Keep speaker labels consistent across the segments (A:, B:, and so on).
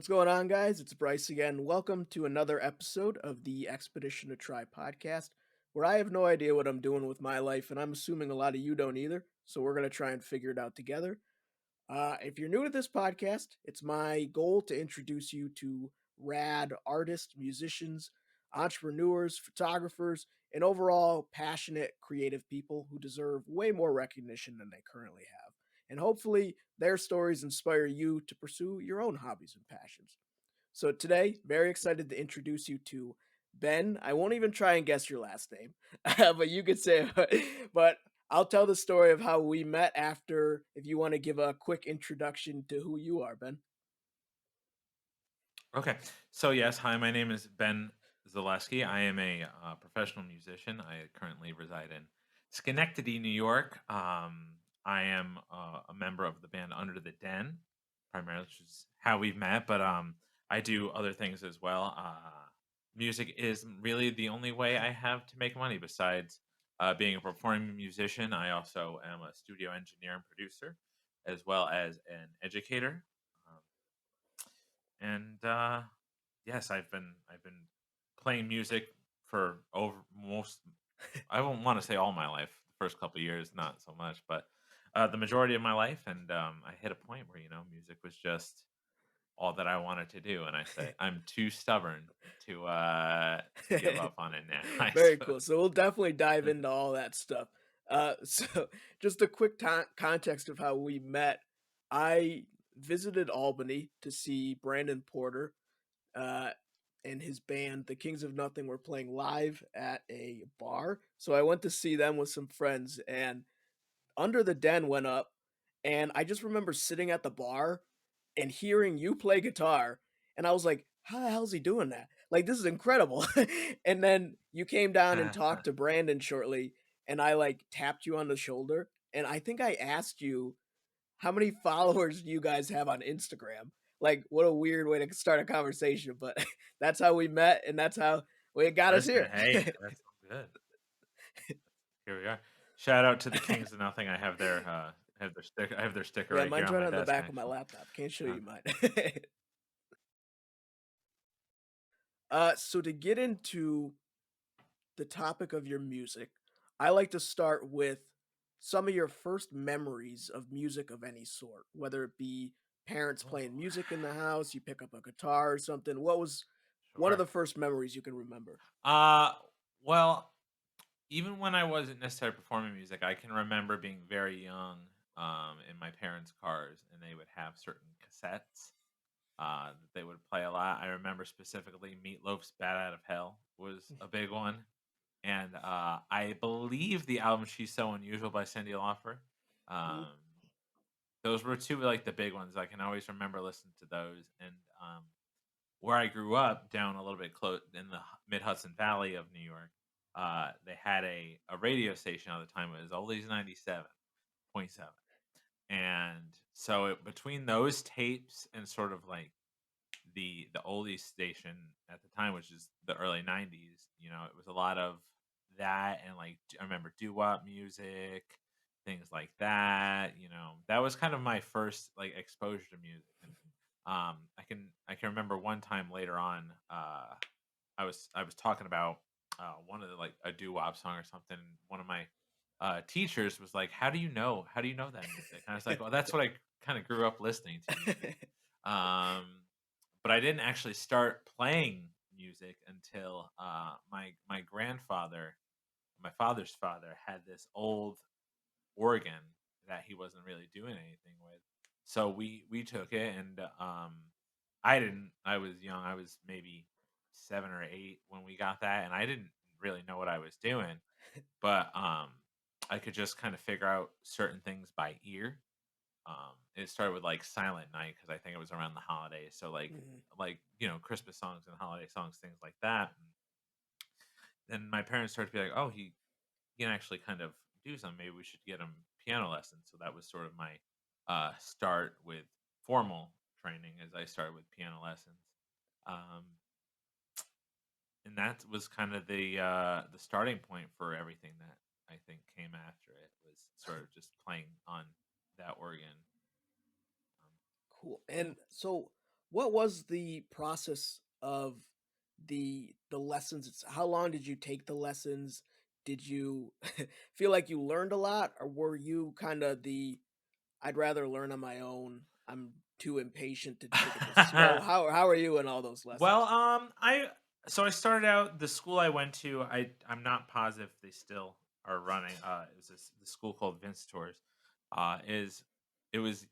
A: What's going on, guys? It's Bryce again. Welcome to another episode of the Expedition to Try podcast, where I have no idea what I'm doing with my life, and I'm assuming a lot of you don't either. So we're going to try and figure it out together. If you're new to this podcast, it's my goal to introduce you to rad artists, musicians, entrepreneurs, photographers, and overall passionate, creative people who deserve way more recognition than they currently have. And hopefully, their stories inspire you to pursue your own hobbies and passions. So today, very excited to introduce you to Ben. I won't even try and guess your last name, but you could say, but I'll tell the story of how we met after, if you want to give a quick introduction to who you are, Ben.
B: Okay. So yes, hi, my name is Ben Zoleski. I am a professional musician. I currently reside in Schenectady, New York. I am a member of the band Under the Den, primarily, which is how we've met. But I do other things as well. Music is really the only way I have to make money. Besides being a performing musician, I also am a studio engineer and producer, as well as an educator. Um, and yes, I've been playing music for over most. I won't want to say all my life. The first couple of years, not so much, but the majority of my life. And I hit a point where music was just all that I wanted to do, and I said I'm too stubborn to give up on it now. I
A: Very
B: suppose.
A: cool. So we'll definitely dive into all that stuff. So just a quick context of how we met. I visited Albany to see Brandon Porter uh, and his band, the Kings of Nothing, were playing live at a bar. So I went to see them with some friends, and Under the Den went up, and I just remember sitting at the bar and hearing you play guitar, and I was like, "How the hell is he doing that? Like, this is incredible." And then you came down and talked to Brandon shortly, and I, like, tapped you on the shoulder, and I think I asked you, "How many followers do you guys have on Instagram?" Like, what a weird way to start a conversation, but that's how we met, and that's how it got us
B: Listen,
A: here.
B: hey, that's all good. Here we are. Shout out to the Kings of Nothing. I have their sticker
A: Yeah,
B: right here
A: mine's
B: on
A: right
B: my
A: on the
B: desk,
A: back of my
B: actually.
A: laptop. Can't show
B: Uh,
A: you mine. So to get into the topic of your music, I like to start with some of your first memories of music of any sort, whether it be parents playing
B: oh,
A: music in the house, you pick up a guitar or something. What was one of
B: sure.
A: the first memories you can remember?
B: Uh, well, even when I wasn't necessarily performing music, I can remember being very young, in my parents' cars, and they would have certain cassettes that they would play a lot. I remember specifically Meatloaf's "Bad Out of Hell" was a big one, and I believe the album "She's So Unusual" by Cyndi Lauper.
A: Mhm.
B: Um, those were two like the big ones. I can always remember listening to those, and where I grew up, down a little bit close in the Mid Hudson Valley of New York, they had a radio station at the time. It was Oldies 97.7, and so between those tapes and sort of like the oldies station at the time, which is the early 90s, it was a lot of that, and like I remember doo wop music, things like that. That was kind of my first like exposure to music. And I can remember one time later on, I was talking about one of the like a doo wop song or something. And one of my teachers was like, how do you know that music?" And I was like, "Well, that's what I kind of grew up listening to music." Um, but I didn't actually start playing music until my grandfather, my father's father, had this old organ that he wasn't really doing anything with. So we took it, and I didn't. I was young. I was maybe 7 or 8 when we got that, and I didn't really know what I was doing. But I could just kind of figure out certain things by ear. It started with like Silent Night because I think it was around the holidays. So
A: Mhm.
B: Christmas songs and holiday songs, things like that. And then my parents started to be like, "Oh, he can actually kind of do something. Maybe we should get him piano lessons." So that was sort of my start with formal training, as I started with piano lessons. Um, and that was kind of the starting point for everything that I think came after it, was sort of just playing on that organ. Um,
A: Cool.
B: yeah.
A: And so What was the process of the lessons? How long did you take the lessons? Did you feel like you learned a lot, or were you kinda the, "I'd rather learn on my own. I'm too impatient to take it this slow." How are you in all those
B: Well,
A: lessons?
B: I started out the school I went to. I'm not positive they still are running. It was the school called Vincetor's. Is It was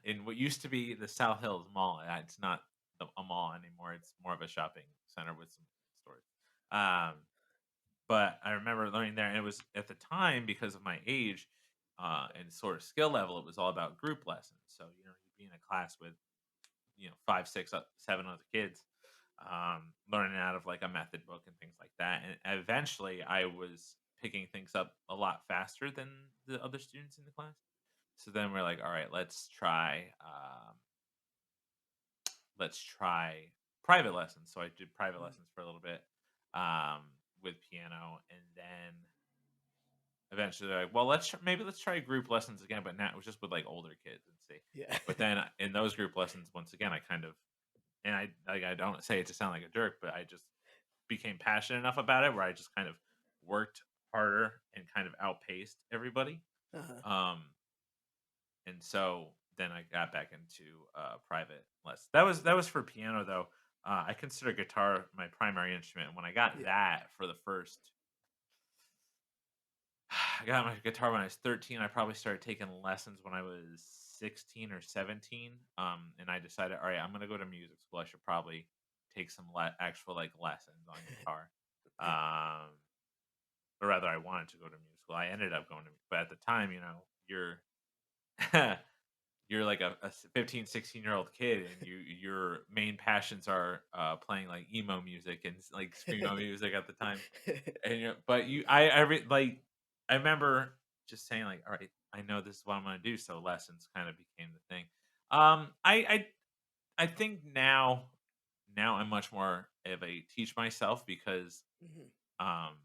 B: in what used to be the South Hills Mall. It's not a mall anymore. It's more of a shopping center with some stores. Um, but I remember learning there, and it was at the time because of my age and sort of skill level. It was all about group lessons. So you'd be in a class with 5, 6, 7 other kids, learning out of like a method book and things like that. And eventually, I was picking things up a lot faster than the other students in the class. So then we're like, all right, let's try private lessons. So I did private
A: Mhm.
B: lessons for a little bit with piano, and then eventually they're like, well, maybe let's try group lessons again, but now it was just with like older kids and see.
A: Yeah.
B: But then in those group lessons, once again, I kind of and I don't say it to sound like a jerk, but I just became passionate enough about it where I just kind of worked harder and kind of outpaced everybody.
A: Uh-huh.
B: Um, and so then I got back into private lessons. That was for piano though. I consider guitar my primary instrument. And when I got
A: Yeah.
B: that for the first I got my guitar when I was 13. I probably started taking lessons when I was 16 or 17. And I decided, all right, I'm going to go to music school. I should probably take some actual like lessons on guitar. Um, or rather, I wanted to go to music school. I ended up going to, but at the time, you're you're like a 15, 16-year-old kid, and your main passions are playing like emo music and like screamo music at the time. And but I remember just saying like, "All right, I know this is what I'm gonna do." So lessons kind of became the thing. I think now I'm much more of a teach myself because
A: Mhm.
B: um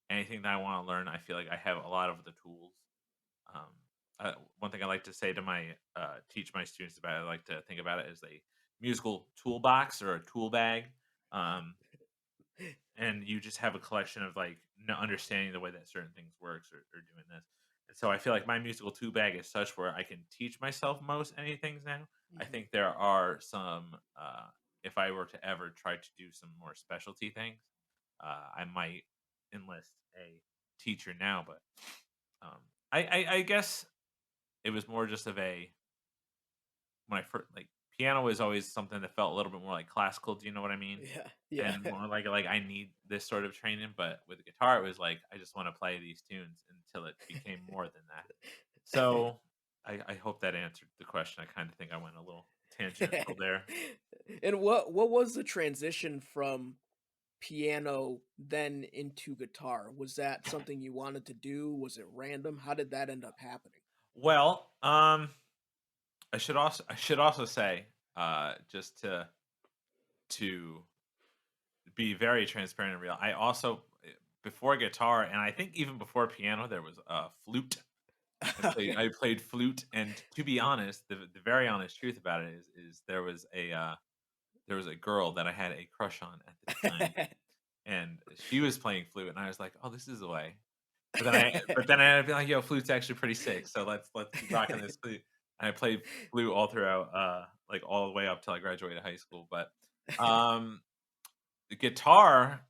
B: anything that I want to learn, I feel like I have a lot of the tools. Um, One thing I like to say to my teach my students about it, I like to think about it as a musical toolbox or a tool bag. Um, and you just have a collection of like understanding the way that certain things works or doing this. And so I feel like my musical tool bag is such where I can teach myself most any things now. I
A: Mhm.
B: think there are some if I were to ever try to do some more specialty things, I might enlist a teacher now. But I guess it was more just of a when I first like piano is always something that felt a little bit more like classical. Do you know what I mean?
A: Yeah. Yeah.
B: And more like I need this sort of training, but with the guitar, it was like I just want to play these tunes until it became more than that. So I hope that answered the question. I kind of think I went a little tangential there.
A: And what was the transition from piano then into guitar? Was that something you wanted to do? Was it random? How did that end up happening?
B: Well, I should also say, just to be very transparent and real. I also before guitar, and I think even before piano, there was a flute. I played
A: Okay.
B: I played flute, and to be honest, the very honest truth about it is there was a girl that I had a crush on at the time, and she was playing flute, and I was like, "Oh, this is the way." But then I'd be like, "Yo, flute's actually pretty sick, so let's keep rocking this flute." And I played flute all throughout, like all the way up till I graduated high school. But um, the guitar,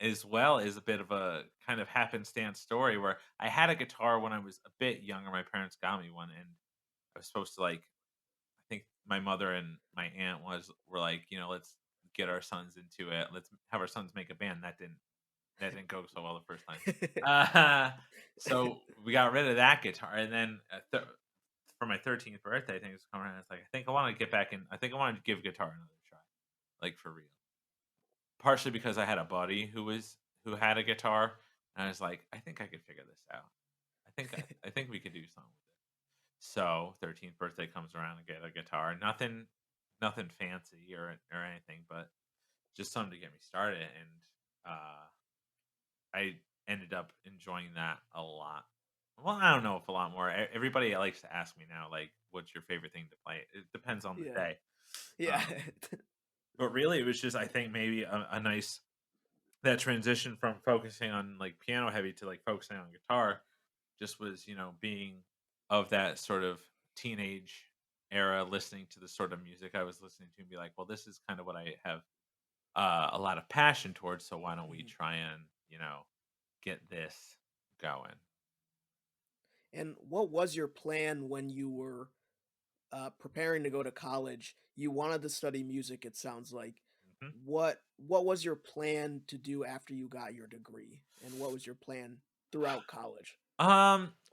B: as well, is a bit of a kind of happenstance story where I had a guitar when I was a bit younger. My parents got me one, and I was supposed to like. I think my mother and my aunt were like, let's get our sons into it. Let's have our sons make a band. That didn't go so well the first time. Uh, so we got rid of that guitar, and then for my 13th birthday, things come around. It's like I think I want to get back in. I think I want to give guitar another try, like for real. Partially because I had a buddy who had a guitar, and I was like, I think I could figure this out. I think we could do something with it. So 13th birthday comes around and get a guitar. Nothing fancy or anything, but just something to get me started. And I ended up enjoying that a lot. Well, I don't know if a lot more. Everybody likes to ask me now, like, what's your favorite thing to play? It depends on the
A: Yeah.
B: day.
A: Yeah.
B: Um, but really, it was just I think maybe a nice that transition from focusing on like piano heavy to like focusing on guitar just was being of that sort of teenage era, listening to the sort of music I was listening to, and be like, well, this is kind of what I have a lot of passion towards. So why don't we
A: Mhm.
B: try and get this going?
A: And what was your plan when you were preparing to go to college? You wanted to study music, it sounds like.
B: Mhm.
A: What was your plan to do after you got your degree? And what was your plan throughout college?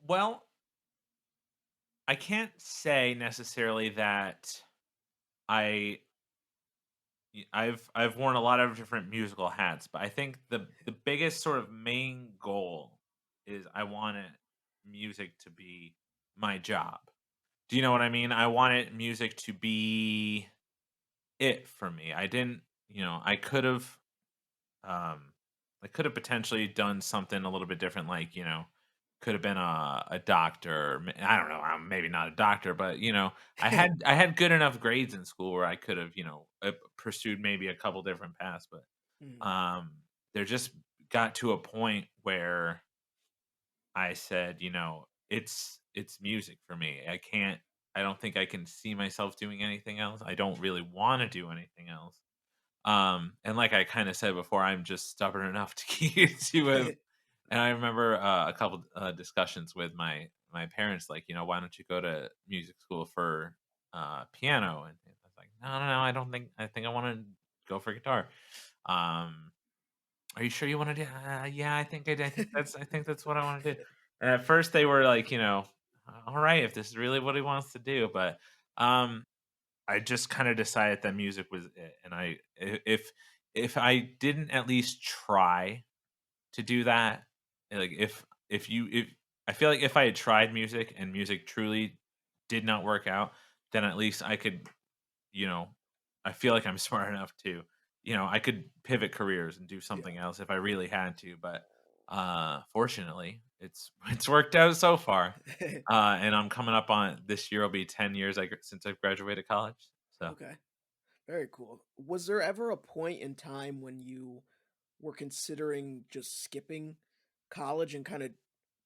B: Well, I can't say necessarily that I I've worn a lot of different musical hats, but I think the biggest sort of main goal is I wanted music to be my job. Do you know what I mean? I wanted music to be it for me. I didn't, I could have um, I could have potentially done something a little bit different, like could have been a doctor. I don't know. I'm maybe not a doctor, but I had good enough grades in school where I could have pursued maybe a couple different paths, but
A: Mhm.
B: there just got to a point where I said, it's music for me. I don't think I can see myself doing anything else. I don't really want to do anything else. And like I kind of said before, I'm just stubborn enough to keep to it. And I remember a couple discussions with my parents, like, why don't you go to music school for piano? And I was like, no, no, no, I don't think. I think I want to go for guitar. Um, are you sure you want to do? Yeah, I think I think that's what I want to do. And at first they were like, all right, if this is really what he wants to do, but um, I just kind of decided that music was it, and if I didn't at least try to do that, like if I feel like if I had tried music and music truly did not work out, then at least I could, you know, I feel like I'm smart enough to, I could pivot careers and do
A: Yeah.
B: something else if I really had to. But fortunately, it's it's worked out so far. And I'm coming up on this year will be 10 years since I've graduated college. So
A: Okay. Very cool. Was there ever a point in time when you were considering just skipping college and kind of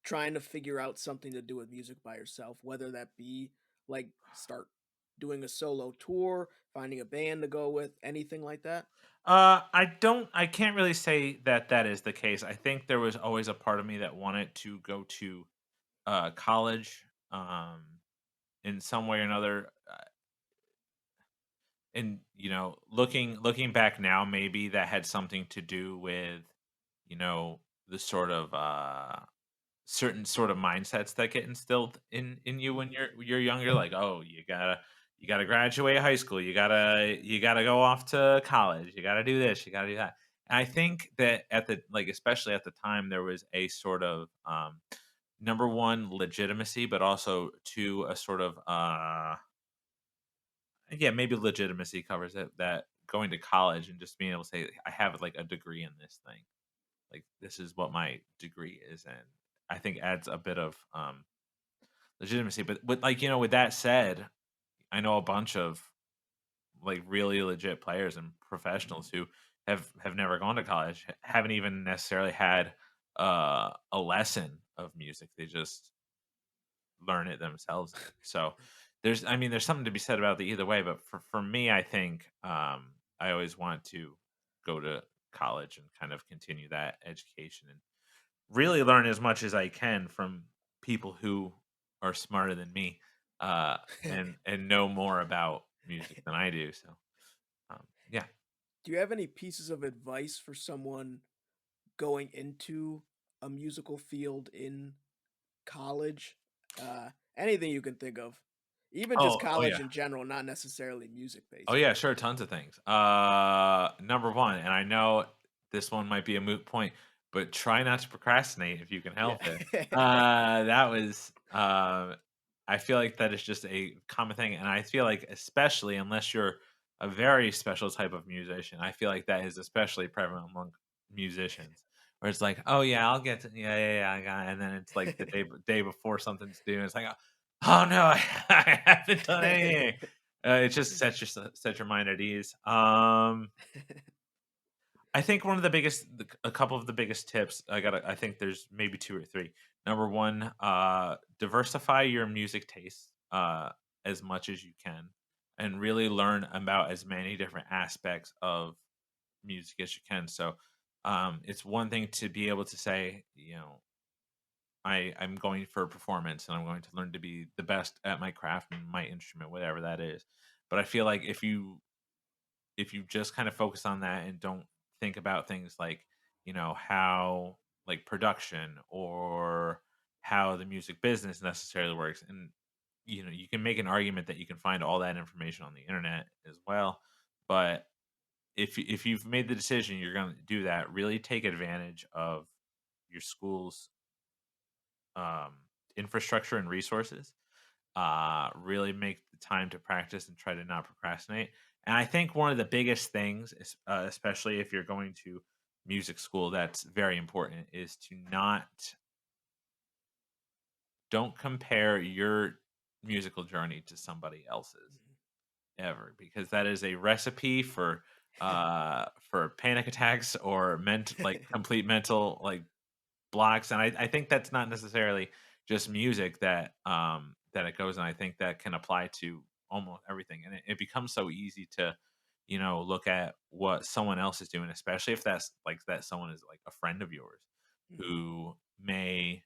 A: trying to figure out something to do with music by yourself, whether that be like start doing a solo tour, finding a band to go with, anything like that?
B: I can't really say that that is the case. I think there was always a part of me that wanted to go to college in some way or another. And looking back now, maybe that had something to do with the sort of certain sort of mindsets that get instilled in you when
A: Mhm.
B: you're younger, like, oh, you gotta graduate high school, you gotta go off to college, you gotta do this, you gotta do that. And I think that at the like especially at the time there was a sort of number one, legitimacy, but also two, a sort of yeah, maybe legitimacy covers it, that going to college and just being able to say I have like a degree in this thing, like this is what my degree is, and I think adds a bit of legitimacy. But with that said, I know a bunch of like really legit players and professionals who have never gone to college, haven't even necessarily had a lesson of music. They just learn it themselves. And so there's something to be said about the either way. But for me, I think I always want to go to college and kind of continue that education and really learn as much as I can from people who are smarter than me, and know more about music than I do. So yeah.
A: Do you have any pieces of advice for someone going into a musical field in college? Anything you can think of. Even just
B: Oh
A: college
B: yeah.
A: in general, not necessarily music
B: Oh
A: based.
B: yeah, sure, tons of things. Number one, and I know this one might be a moot point, but try not to procrastinate if you can
A: Yeah.
B: help it. That was I feel like that is just a common thing, and I feel like especially unless you're a very special type of musician, I feel like that is especially prevalent among musicians. Where it's like, oh yeah, I'll get to yeah, I got it. And then it's like the day before something's due, and it's like, oh no, I haven't done anything. It just set your mind at ease. I think one of the a couple of the biggest tips I think there's maybe two or three. Number one, diversify your music tastes as much as you can, and really learn about as many different aspects of music as you can. So, it's one thing to be able to say, I'm going for a performance and I'm going to learn to be the best at my craft and my instrument, whatever that is. But I feel like if you just kind of focus on that and don't think about things like, how like production or how the music business necessarily works, and you can make an argument that you can find all that information on the internet as well. But if you've made the decision you're going to do that, really take advantage of your school's um, infrastructure and resources. Really make the time to practice and try to not procrastinate. And I think one of the biggest things, especially if you're going to music school, that's very important is to not don't compare your musical journey to somebody else's ever, because that is a recipe for panic attacks or like complete mental like blocks. And I think that's not necessarily just music that it goes in. I think that can apply to almost everything. And it becomes so easy to, look at what someone else is doing, especially if that's like that someone is like a friend of yours
A: Mhm,
B: who may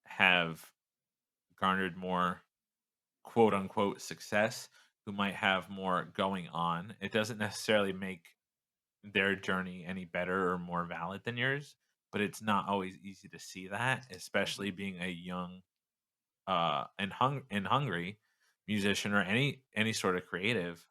B: have garnered more quote unquote success, who might have more going on. It doesn't necessarily make their journey any better or more valid than yours, but it's not always easy to see that, especially
A: mhm,
B: being a young and hungry musician or any sort of creative.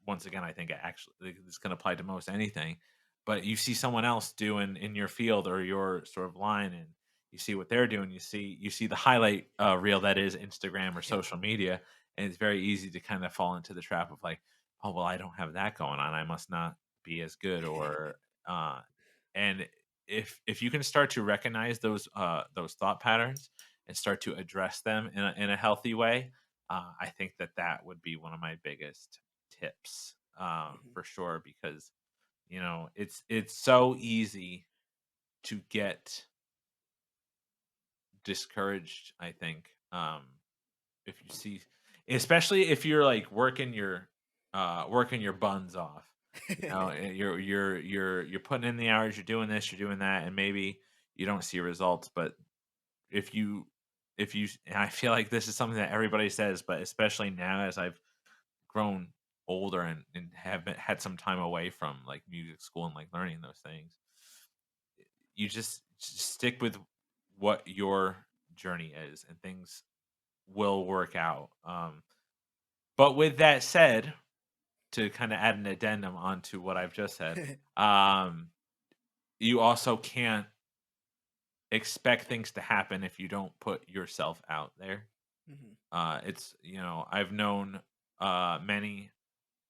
B: Once again, I think it actually like, this can apply to most anything. But you see someone else doing in your field or your sort of line, and you see what they're doing. You see the highlight reel that is Instagram or social media, and it's very easy to kind of fall into the trap of like, oh well, I don't have that going on. I must not be as good. Or uh, and if you can start to recognize those thought patterns and start to address them in a healthy way, I think that would be one of my biggest tips,
A: mhm,
B: for sure, because it's so easy to get discouraged. I think if you see, especially if you're like working your buns off, you're putting in the hours, you're doing this, you're doing that, and maybe you don't see results. But if you and I feel like this is something that everybody says, but especially now as I've grown older and had some time away from like music school and like learning those things, you just stick with what your journey is and things will work out. But with that said, to kind of add an addendum onto what I've just said, um, you also can't expect things to happen if you don't put yourself out there.
A: mhm,
B: I've known many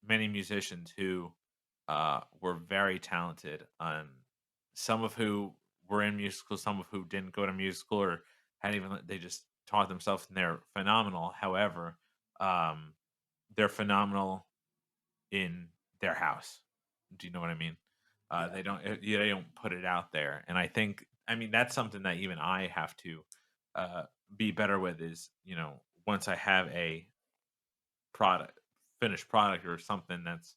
B: musicians who were very talented, some of who were in music school, some of who didn't go to music school or had even they just taught themselves and they're phenomenal. However, um, they're phenomenal in their house. Do you know what I mean?
A: yeah,
B: They don't put it out there, and I mean that's something that even I have to uh, be better with. Is once I have a product, finished product or something that's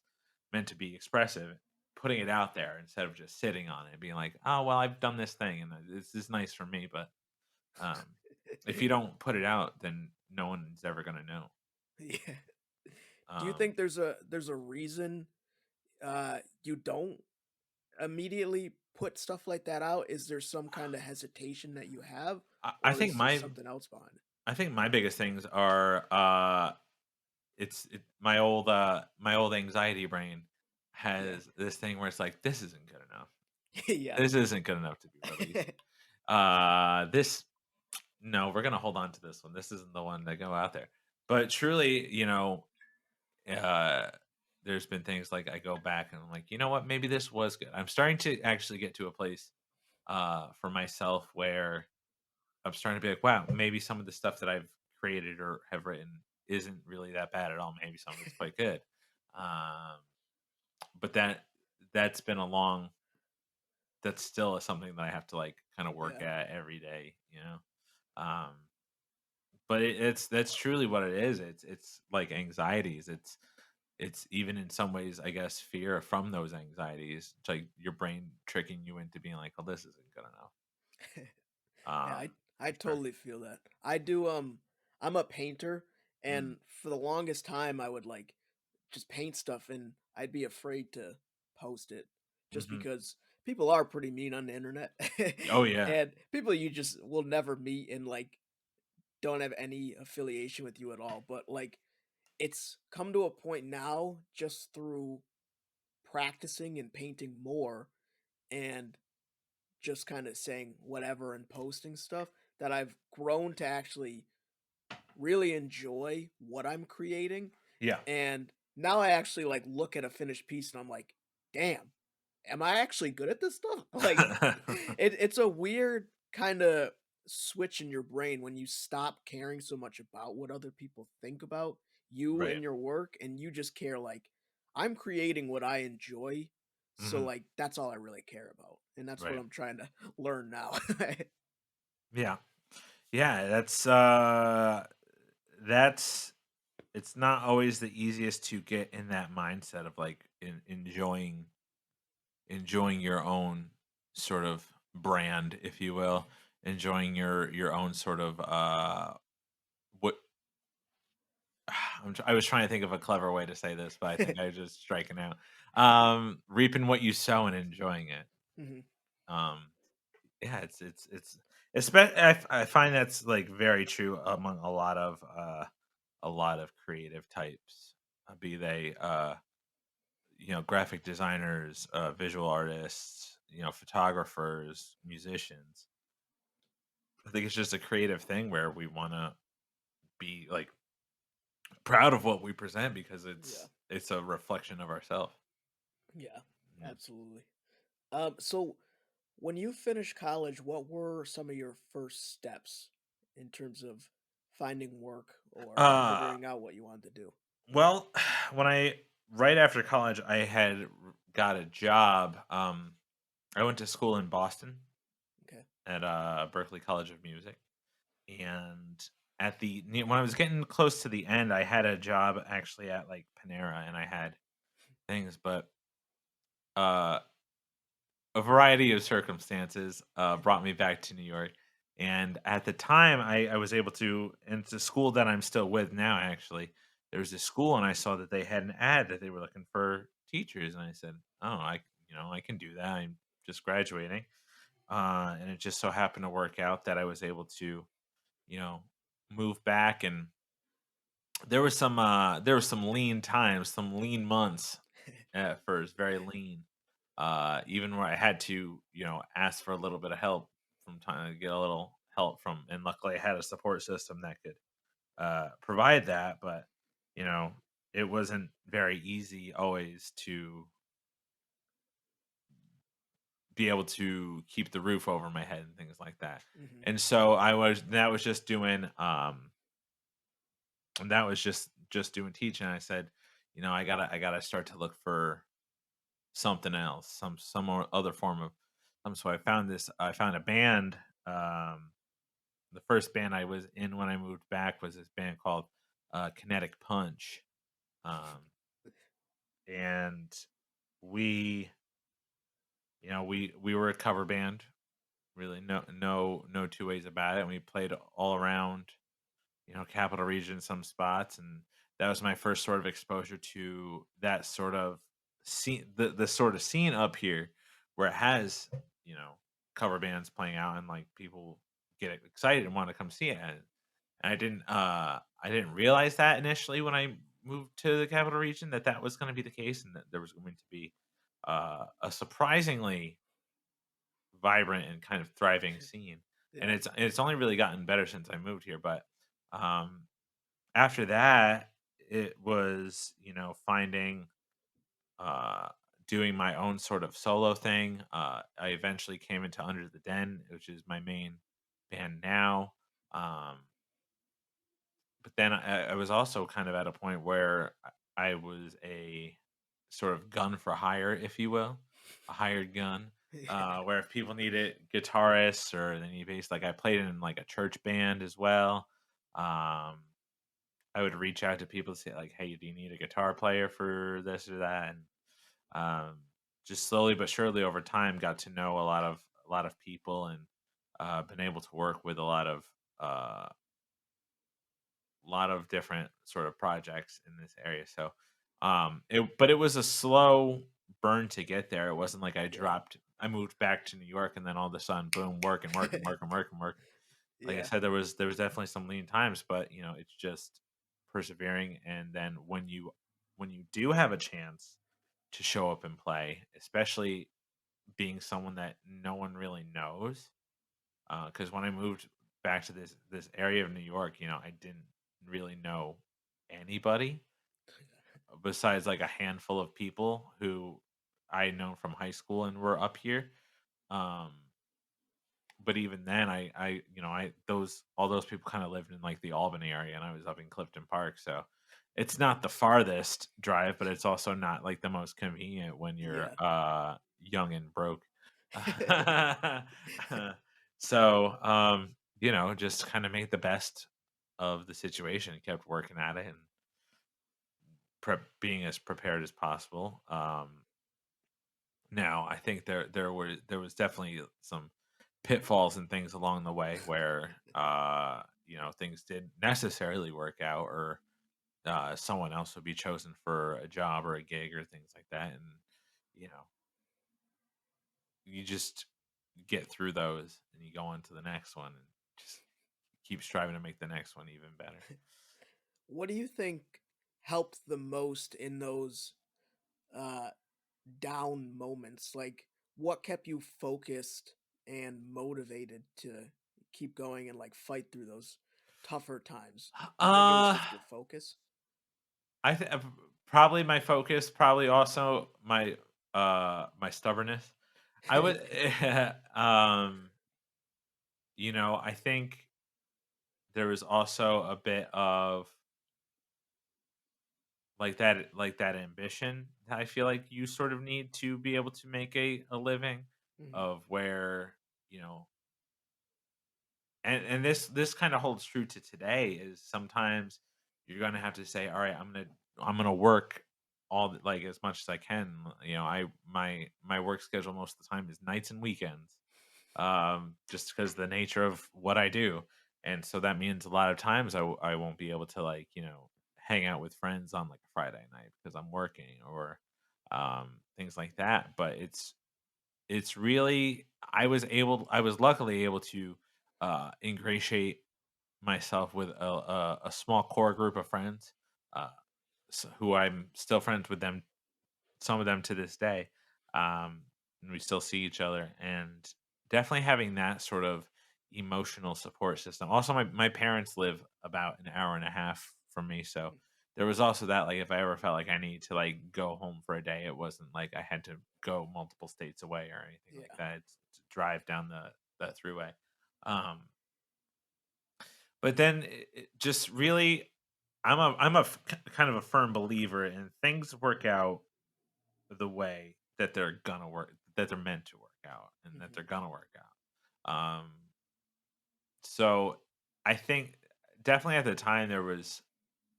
B: meant to be expressive, putting it out there instead of just sitting on it and being like, "Oh, well, I've done this thing and this is nice for me." But if you don't put it out, then no one's ever gonna know.
A: yeah. Do you
B: Um,
A: think there's a reason you don't immediately put stuff like that out? Is there some kind of hesitation that you have,
B: I
A: or
B: think
A: is there
B: my
A: something else behind it?
B: I think my biggest things are my old anxiety brain
A: Yeah.
B: has this thing where it's like this isn't good enough.
A: Yeah.
B: This isn't good enough to be released. This No, we're gonna hold on to this one. This isn't the one to go out there. But truly, uh, there's been things like I go back and I'm like, you know what? Maybe this was good. I'm starting to actually get to a place for myself where I'm starting to be like, wow, maybe some of the stuff that I've created or have written isn't really that bad at all. Maybe some of it's quite good. Um, but that's been a long that's still something that I have to like kind of work
A: Yeah.
B: at every day, you know. Um, but it's that's truly what it is. It's like anxieties. It's even in some ways, I guess, fear from those anxieties. It's like your brain tricking you into being like, "Oh, this isn't good enough."
A: Yeah, I
B: For sure.
A: totally feel that. I do I'm a painter,
B: Mm,
A: and for the longest time I would like just paint stuff and I'd be afraid to post it just
B: mhm.
A: because people are pretty mean on the internet.
B: Oh yeah.
A: And people you just will never meet and like don't have any affiliation with you at all. But like it's come to a point now just through practicing and painting more and just kind of saying whatever and posting stuff that I've grown to actually really enjoy what I'm creating.
B: Yeah.
A: And now I actually like look at a finished piece and I'm like, damn, am I actually good at this stuff? Like it's a weird kind of switch in your brain when you stop caring so much about what other people think about you
B: Right.
A: and your work and you just care like I'm creating what I enjoy. So
B: Mhm.
A: like that's all I really care about. And that's what
B: Right.
A: I'm trying to learn now.
B: Yeah. Yeah, that's it's not always the easiest to get in that mindset of like enjoying your own sort of brand, if you will, enjoying your own sort of what I was trying to think of a clever way to say this, but I think I was just striking out. Reaping what you sow and enjoying it.
A: Mhm.
B: Um, yeah, I find that's like very true among a lot of creative types, be they graphic designers, visual artists, photographers, musicians. I think it's just a creative thing where we want to be like proud of what we present because
A: Yeah.
B: it's a reflection of ourselves.
A: Yeah.
B: Yeah.
A: Absolutely. So when you finished college, what were some of your first steps in terms of finding work or
B: Uh
A: figuring out what you wanted to do?
B: well, when I right after college I had got a job. I went to school in Boston
A: Okay.
B: at Berkeley College of Music, and when I was getting close to the end, I had a job actually at like Panera, and I had things, but uh, a variety of circumstances brought me back to New York. And at the time, I was able to, and it's a school that I'm still with now. Actually, there was this school, and I saw that they had an ad that they were looking for teachers, and I said, "Oh, I can do that. I'm just graduating." And it just so happened to work out that I was able to, you know, move back, and there was some lean times, some lean months at first, very lean. Even where I had to, ask for a little bit of help from time to get a little help from, and luckily I had a support system that could provide that, but you know, it wasn't very easy always to be able to keep the roof over my head and things like that.
A: Hmm.
B: And so that was just doing and that was just doing teaching. I said, I gotta start to look for something else, other form of so I found a band. Um the first band I was in when I moved back was this band called Kinetic Punch. Um and we we were a cover band, really no two ways about it. And we played all around, capital region, some spots, and that was my first sort of exposure to that sort of scene, the sort of scene up here, where it has, you know, cover bands playing out and like people get excited and want to come see it. And I didn't realize that initially when I moved to the capital region that that was going to be the case, and that there was going to be a surprisingly vibrant and kind of thriving scene. And
A: Yeah.
B: it's only really gotten better since I moved here. But um, after that, it was, finding, uh, doing my own sort of solo thing. I eventually came into Under the Den, which is my main band now. Um, but then I was also kind of at a point where I was a sort of gun for hire, if you will, a hired gun.
A: Yeah.
B: Where if people needed guitarists or they need bass, like I played in like a church band as well. Um, I would reach out to people to say like, "Hey, do you need a guitar player for this or that?" And just slowly but surely over time, got to know a lot of people and been able to work with uh, lot of different sort of projects in this area. So, but it was a slow burn to get there. It wasn't like
A: Yeah.
B: I moved back to New York and then all of a sudden, boom, work and work and work and work and work. Like I
A: Yeah.
B: said, there was definitely some lean times, but it's just persevering. And then when you do have a chance to show up and play, especially being someone that no one really knows, because when I moved back to this area of New York, I didn't really know anybody besides like a handful of people who I had known from high school and were up here. Um, but even then, I those all those people kind of lived in like the Albany area, and I was up in Clifton Park, so it's not the farthest drive, but it's also not like the most convenient when you're
A: Yeah.
B: young and broke. So just kind of made the best of the situation, kept working at it, and being as prepared as possible. Now, I think there was definitely some pitfalls and things along the way where things didn't necessarily work out, or someone else would be chosen for a job or a gig or things like that, and you know you just get through those and you go on to the next one and just keep striving to make the next one even better.
A: What do you think helped the most in those uh down moments? Like, what kept you focused and motivated to keep going and like fight through those tougher times? Do you think it was
B: Uh,
A: just your focus?
B: I think probably my focus, probably also my stubbornness. I would, I think there was also a bit of like that ambition that I feel like you sort of need to be able to make a living,
A: Mhm.
B: of where, you know, and this kind of holds true to today, is sometimes you're going to have to say, all right, I'm going to work like as much as I can. My work schedule most of the time is nights and weekends, just because the nature of what I do. And so that means a lot of times I won't be able to, like, hang out with friends on like a Friday night because I'm working, or things like that. But it's really, I was luckily able to ingratiate myself with a small core group of friends, uh, who I'm still friends with them, some of them to this day, and we still see each other. And definitely having that sort of emotional support system. Also, my parents live about an hour and a half from me, so there was also that. Like, if I ever felt like I needed to like go home for a day, it wasn't like I had to go multiple states away or anything like
A: Yeah.
B: that. It's to drive down the throughway. Um, but then just really, kind of a firm believer in things work out the way that they're gonna work, that they're meant to work out, and that
A: Mhm.
B: they're gonna work out. So I think definitely at the time there was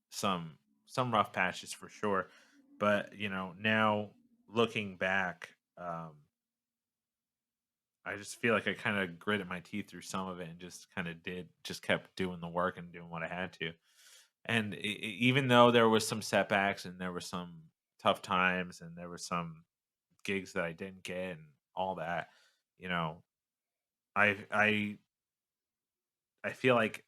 B: some rough patches for sure, but now looking back, I just feel like I kind of gritted my teeth through some of it and just kept doing the work and doing what I had to. And even though there was some setbacks and there were some tough times and there were some gigs that I didn't get and all that, you know, I I I feel like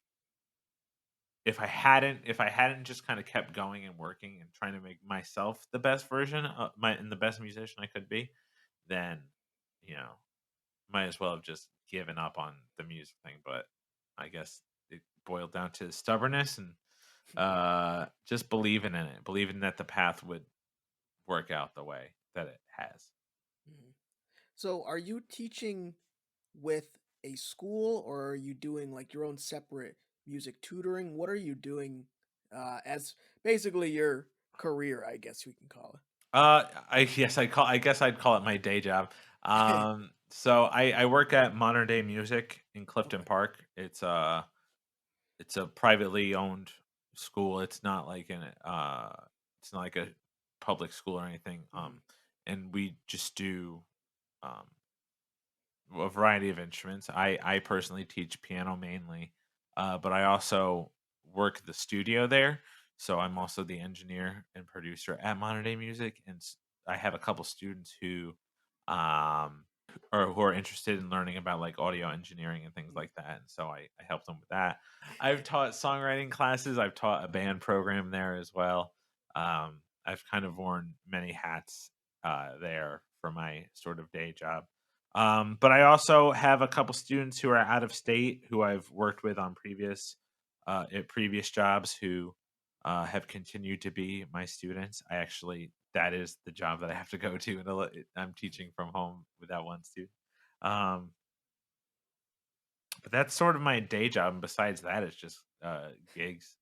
B: if I hadn't just kind of kept going and working and trying to make myself the best version of my and the best musician I could be, then you know, might as well have just given up on the music thing. But I guess it boiled down to stubbornness and just believing in it, believing that the path would work out the way that it has.
A: Mhm. So, are you teaching with a school or are you doing like your own separate music tutoring? What are you doing as basically your career, I guess we can call
B: I guess I'd call it my day job.
A: it?
B: So I work at Modern Day Music in Clifton
A: Okay.
B: Park. It's a privately owned school. It's not like a public school or anything.
A: Mhm.
B: And we just do um a variety of instruments. I personally teach piano mainly, but I also work the studio there. So I'm
A: Okay.
B: also the engineer and producer at Modern Day Music, and I have a couple students um, who are interested in learning about like audio engineering and things
A: Mm.
B: like that. And so I help them with that. I've taught songwriting classes. I've taught a band program there as well. I've kind of worn many hats there for my sort of day job. But I also have a couple students who are out of state who I've worked with on at previous jobs who have continued to be my students. That is the job that I have to go to, and I'm teaching from home with that one student. Um, but that's sort of my day job, and besides that, it's just gigs.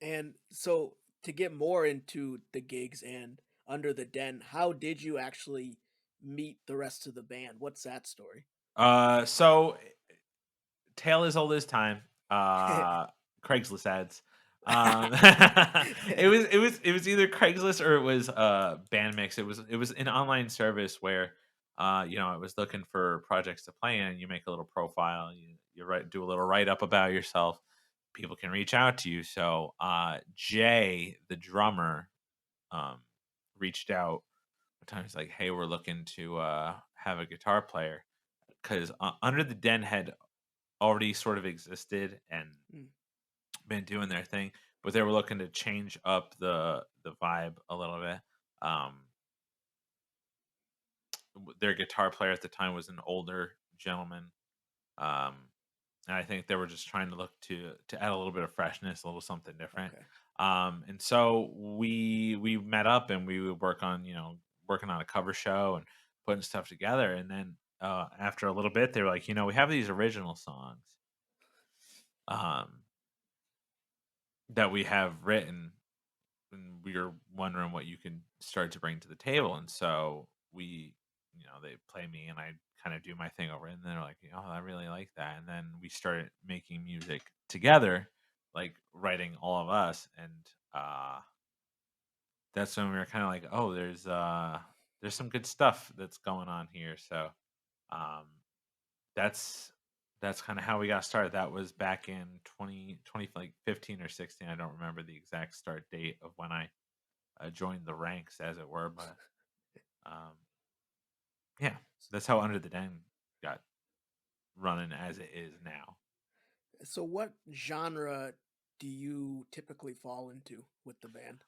A: And so to get more into the gigs and Under the Den, how did you actually meet the rest of the band? What's that story?
B: So tale as old as time. Uh, Craigslist ads. Um, it was either Craigslist or it was Bandmix. It was an online service where I was looking for projects to play in. You make a little profile. You do a little write up about yourself. People can reach out to you. So Jay, the drummer, um, reached out. One time he's like, "Hey, we're looking to have a guitar player." Because Under the Den had already sort of existed and
A: Mm.
B: been doing their thing, but they were looking to change up the vibe a little bit. Um, their guitar player at the time was an older gentleman, um, and I think they were just trying to look to add a little bit of freshness, a little something different.
A: Okay.
B: And so we met up and we would work on working on a cover show and putting stuff together. And then after a little bit, they were like, we have these original songs. Um, that we have written, and we were wondering what you can start to bring to the table. And so they play me, and I kind of do my thing over, it, and they're like, "Oh, I really like that." And then we started making music together, like writing all of us, and that's when we were kind of like, "Oh, there's some good stuff that's going on here." So um, that's that's kind of how we got started. That was back in 2020, like 15 or 16. I don't remember the exact start date of when I joined the ranks, as it were. But um, yeah, that's how Under the Den got running as it is now.
A: So what genre do you typically fall into with the band?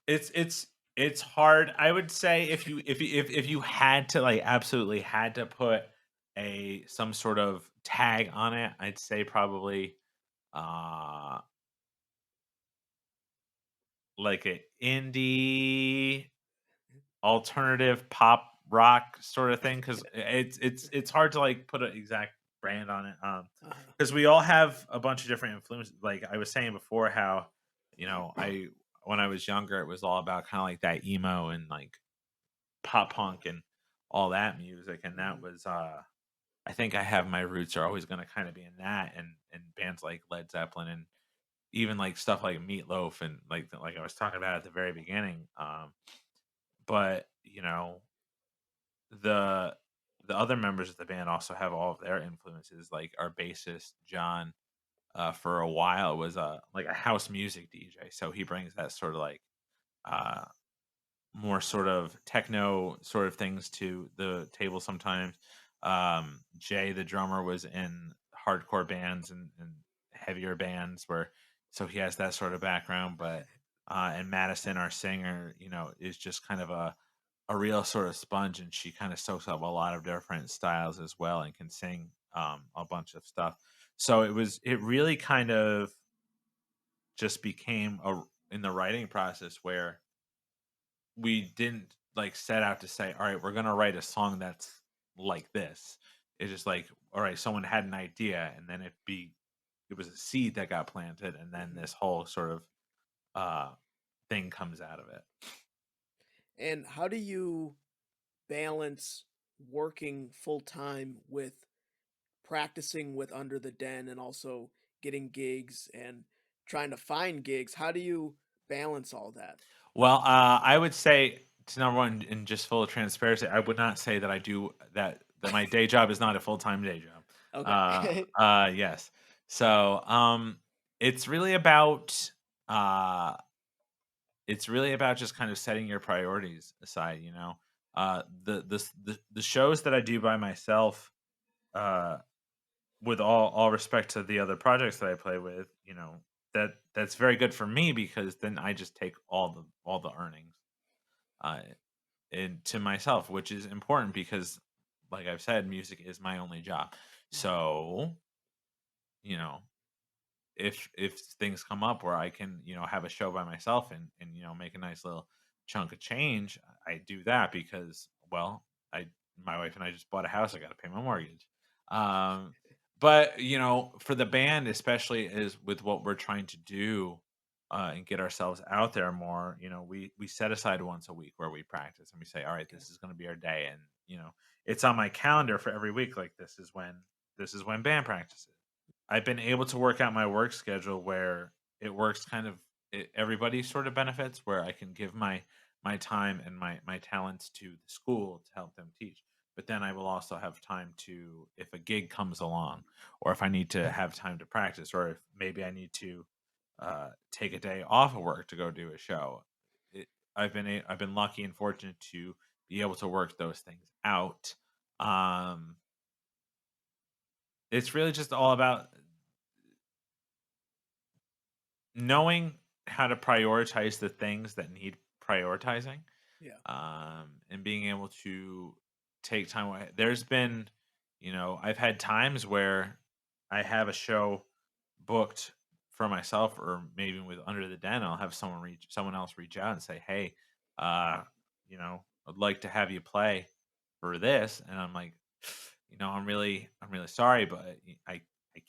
B: It's hard. I would say if you had to like absolutely had to put a some sort of tag on it, I'd say probably uh like a indie alternative pop rock sort of thing, because it's hard to like put an exact brand on it,
A: Uh-huh.
B: because we all have a bunch of different influences. Like I was saying before, how I when I was younger, it was all about kind of like that emo and like pop punk and all that music, and that
A: Mhm.
B: was I think I have my roots are always going to kind of be in that, and bands like Led Zeppelin and even like stuff like Meatloaf and like I was talking about at the very beginning. But the the other members of the band also have all of their influences. Like our bassist John, for a while was like a house music DJ, so he brings that sort of like uh, more sort of techno sort of things to the table sometimes. Jay, the drummer, was in hardcore bands and heavier bands where so he has that sort of background. But and Madison, our singer, is just kind of a real sort of sponge, and she kind of soaks up a lot of different styles as well and can sing a bunch of stuff. So it really kind of just became a in the writing process where we didn't like set out to say, all right, we're gonna write a song that's like this. It's just like, all right, someone had an idea, and then it was a seed that got planted, and then
A: Mhm.
B: this whole sort of uh thing comes out of it.
A: And how do you balance working full time with practicing with Under the Den and also getting gigs and trying to find gigs? How do you balance all that?
B: Well, I would say to number one, in just full transparency, I would not say that I do that. That my day job is not a full time day job.
A: Okay.
B: Yes. So, it's really about uh, it's really about just kind of setting your priorities aside. The shows that I do by myself, uh, with all respect to the other projects that I play with, that's very good for me because then I just take all the earnings. Uh, and to myself, which is important because, like I've said, music is my only job.
A: Mhm.
B: So, you know, if things come up where I can, have a show by myself and make a nice little chunk of change, I do that because, well, I my wife and I just bought a house. I got to pay my mortgage. Um, but for the band, especially is with what we're trying to do, and get ourselves out there more. We set aside once a week where we practice and we say, all right,
A: Okay.
B: this is going to be our day, and it's on my calendar for every week. Like this is when band practices. I've been able to work out my work schedule where it works kind of everybody sort of benefits, where I can give my time and my talents to the school to help them teach. But then I will also have time to, if a gig comes along, or if I need to have time to practice, or if maybe I need to take a day off of work to go do a show. I've been lucky and fortunate to be able to work those things out. Um, it's really just all about knowing how to prioritize the things that need prioritizing,
A: Yeah.
B: and being able to take time away. There's been, I've had times where I have a show booked for myself, or maybe with Under the Den, I'll have someone else reach out and say, "Hey, uh, I'd like to have you play for this," and I'm like, I'm really sorry, but I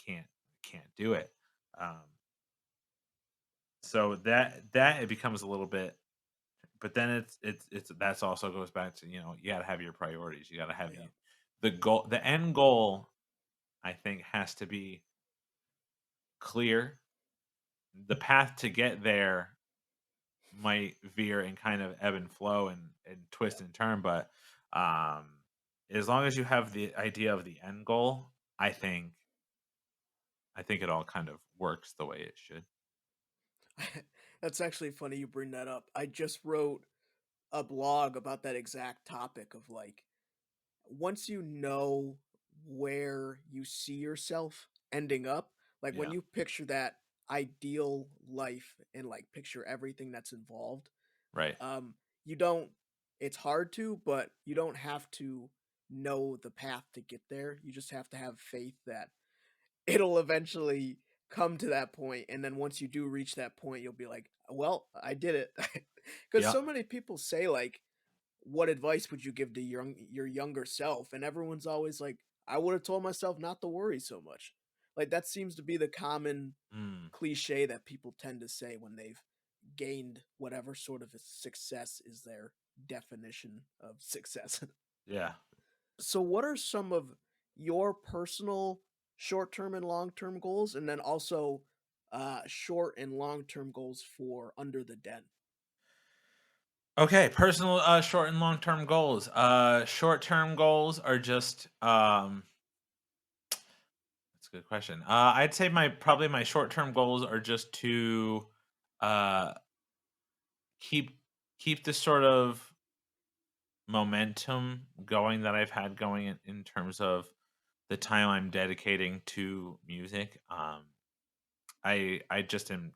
B: can't do it. Um, so that it becomes a little bit, but then it's that's also goes back to, you gotta have your priorities. You gotta have
A: Yeah.
B: the end goal, I think, has to be clear. The path to get there might veer and kind of ebb and flow and
A: Yeah.
B: twist and turn, but um as long as you have the idea of the end goal, I think it all kind of works the way it should.
A: That's actually funny you bring that up. I just wrote a blog about that exact topic of like once you know where you see yourself ending up, like when
B: Yeah,
A: you picture that ideal life and like picture everything that's involved,
B: right.
A: um, you don't, it's hard to, but you don't have to know the path to get there. You just have to have faith that it'll eventually come to that point, and then once you do reach that point, you'll be like, "Well, I did it." Because
B: Yeah.
A: so many people say, like, "What advice would you give to your younger self?" And everyone's always like, "I would have told myself not to worry so much." Like, that seems to be the common
B: Mm,
A: cliche that people tend to say when they've gained whatever sort of a success is their definition of success.
B: yeah.
A: So what are some of your personal short-term and long-term goals, and then also short and long-term goals for Under the Den?
B: Okay, personal, short and long term goals. Short term goals are just that's a good question. I'd say my short term goals are just to uh keep keep the sort of momentum going that I've had going in terms of the time I'm dedicating to music. I just am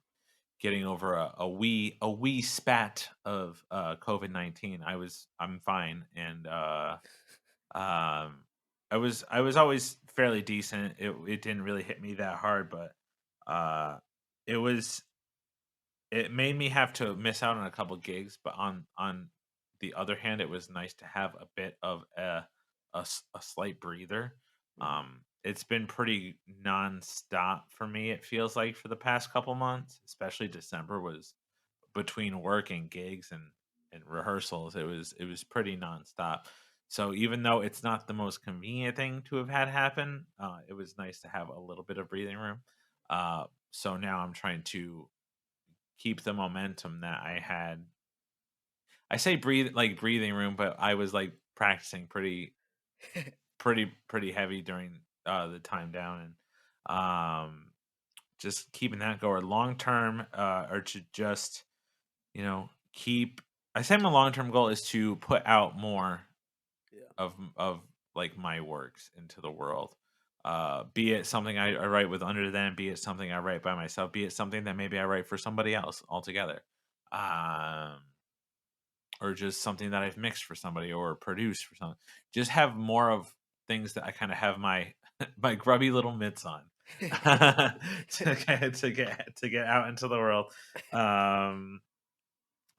B: getting over a wee spat of COVID-19. I'm fine, and Um, I was always fairly decent. It didn't really hit me that hard, but uh, it was it made me have to miss out on a couple gigs. But on the other hand, it was nice to have a bit of a slight breather.
A: Mhm.
B: It's been pretty nonstop for me, it feels like, for the past couple months, especially December was between work and gigs and rehearsals, it was pretty nonstop. So even though it's not the most convenient thing to have had happen, it was nice to have a little bit of breathing room. So now I'm trying to keep the momentum that I had. I say breathing room, but I was like practicing pretty heavy during the time down and just keeping that going long term, or to just keep. I say my long term goal is to put out more
A: Yeah.
B: of like my works into the world. Be it something I write with under them, be it something I write by myself, be it something that maybe I write for somebody else altogether. Um, or just something that I've mixed for somebody or produced for someone. Just have more of things that I kind of have my my grubby little mitts on to get out into the world. Um,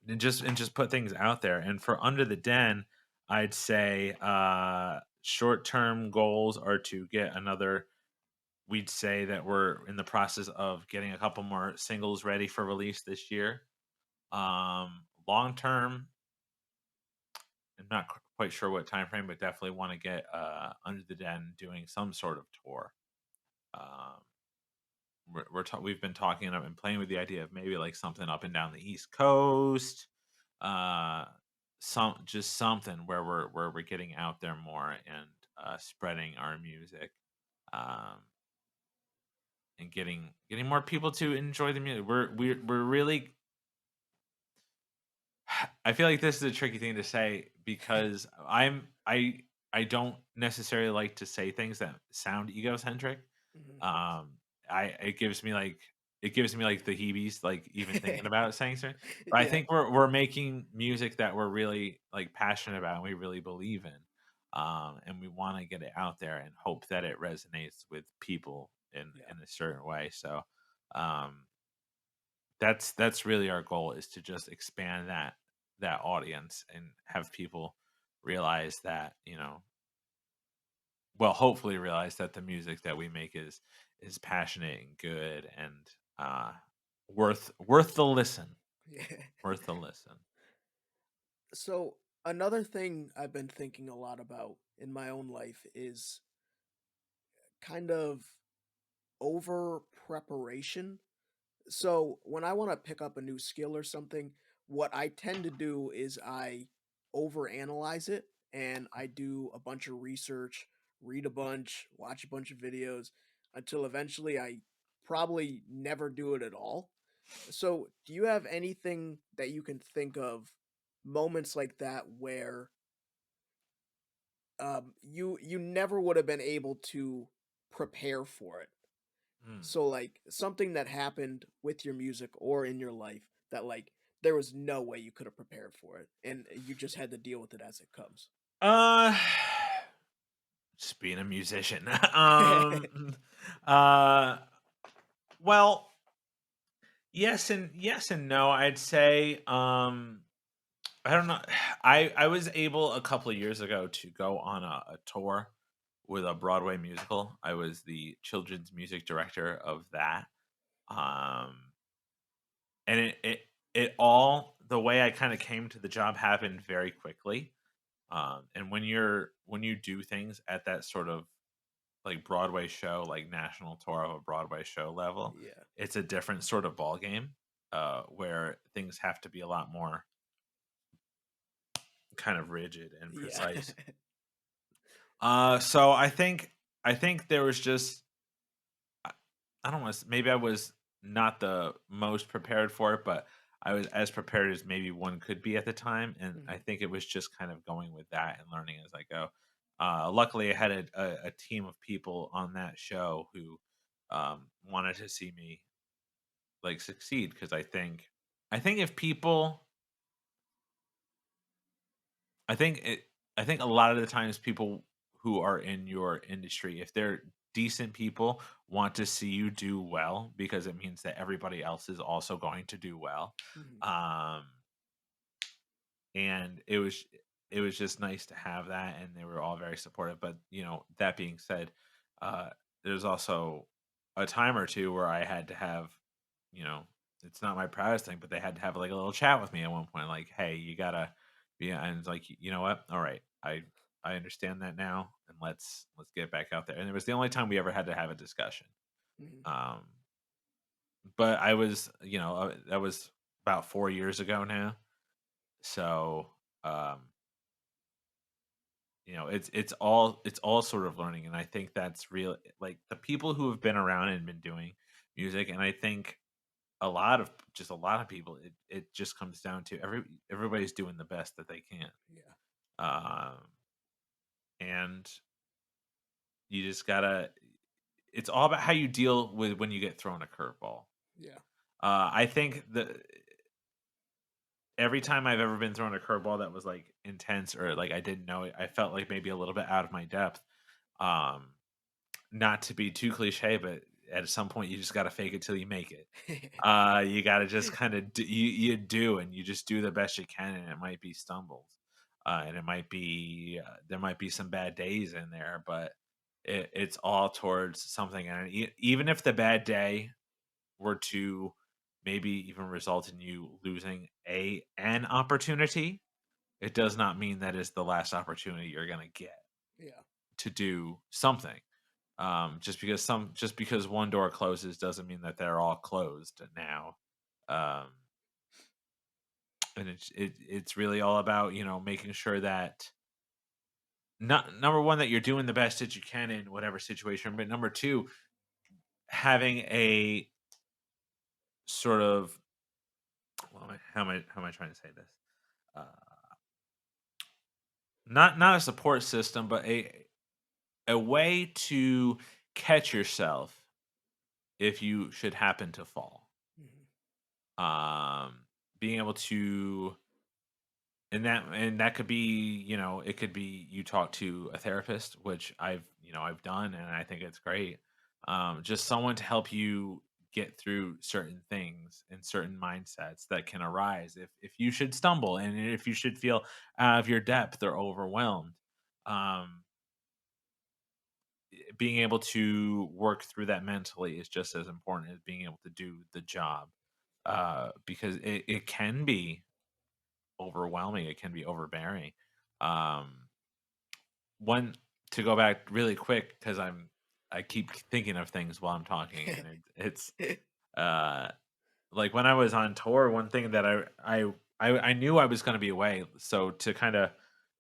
B: and just put things out there. And for Under the Den, I'd say short-term goals are to get another. We'd say that we're in the process of getting a couple more singles ready for release this year. Long term, I'm not quite sure what time frame, but definitely want to get Under the Den doing some sort of tour. Um, we've been talking and playing with the idea of maybe like something up and down the East Coast, uh, just something where we're getting out there more and spreading our music, um, and getting more people to enjoy the music. We're really. I feel like this is a tricky thing to say because I don't necessarily like to say things that sound egocentric.
A: Mhm.
B: Um, I it gives me like the heebies, like even thinking about saying something. But I
A: Yeah,
B: think we're making music that we're really like passionate about and we really believe in. And we want to get it out there and hope that it resonates with people
A: yeah,
B: in a certain way. So um that's really our goal is to just expand that audience and have people realize that, well, hopefully realize that the music that we make is passionate and good and uh worth the listen.
A: yeah.
B: Worth the listen.
A: So, another thing I've been thinking a lot about in my own life is kind of over preparation. So when I want to pick up a new skill or something, what I tend to do is I overanalyze it and I do a bunch of research, read a bunch, watch a bunch of videos until eventually I probably never do it at all. So, do you have anything that you can think of moments like that where you never would have been able to prepare for it?
B: Mm.
A: So, like, something that happened with your music or in your life that, like, there was no way you could have prepared for it, and you just had to deal with it as it comes.
B: Uh just being a musician. Uh well, yes and no. I'd say I don't know. I was able a couple of years ago to go on a tour with a Broadway musical. I was the children's music director of that. Um, and it all the way I kind of came to the job happened very quickly. And when you do things at that sort of like Broadway show, like national tour of a Broadway show level,
A: Yeah.
B: it's a different sort of ball game, where things have to be a lot more kind of rigid and
A: Yeah.
B: precise. So I think there was just I I don't want to. Maybe I was not the most prepared for it, but I was as prepared as maybe one could be at the time, and I
A: Mhm.
B: think it was just kind of going with that and learning as I go. Luckily, I had a team of people on that show who wanted to see me like succeed because I think if people I think it I think a lot of the times people who are in your industry, if they're decent people, want to see you do well because it means that everybody else is also going to do well.
A: Mhm.
B: Um, and it was just nice to have that, and they were all very supportive. But that being said, uh, there's also a time or two where I had to have, you know, it's not my proudest thing, but they had to have like a little chat with me at one point, like, "Hey, you gotta be," and it's like, you know what? All right, I understand that now, and let's get back out there. And it was the only time we ever had to have a discussion.
A: Mhm.
B: Um, but I was, that was about 4 years ago now, so um, it's all sort of learning, and I think that's real. Like the people who have been around and been doing music, and I think a lot of people, it just comes down to everybody's doing the best that they can,
A: Yeah.
B: um, and you just gotta. It's all about how you deal with when you get thrown a curveball.
A: Yeah.
B: I think that every time I've ever been thrown a curveball that was like intense or like I didn't know it, I felt like maybe a little bit out of my depth. Um, Not to be too cliche, but at some point you just got to fake it till you make it. You got to just kind of you do, and you just do the best you can, and it might be stumbles, and it might be there might be some bad days in there, but it's all towards something. And even if the bad day were to maybe even result in you losing an opportunity, it does not mean that is the last opportunity you're gonna get
A: Yeah.
B: to do something. Just because one door closes doesn't mean that they're all closed now. Um, and it's really all about making sure that not number one that you're doing the best that you can in whatever situation, but number two having a sort of how am I trying to say this? Uh, not a support system, but a way to catch yourself if you should happen to fall.
A: Mhm.
B: Um, Being able to and that could be, it could be you talk to a therapist, which I've done, and I think it's great. Just someone to help you get through certain things and certain mindsets that can arise if you should stumble and if you should feel out of your depth or overwhelmed. Um, Being able to work through that mentally is just as important as being able to do the job, because it can be overwhelming. It can be overbearing. Um, one to go back really quick because I keep thinking of things while I'm talking, and it's uh like when I was on tour, one thing that I knew I was going to be away. So to kind of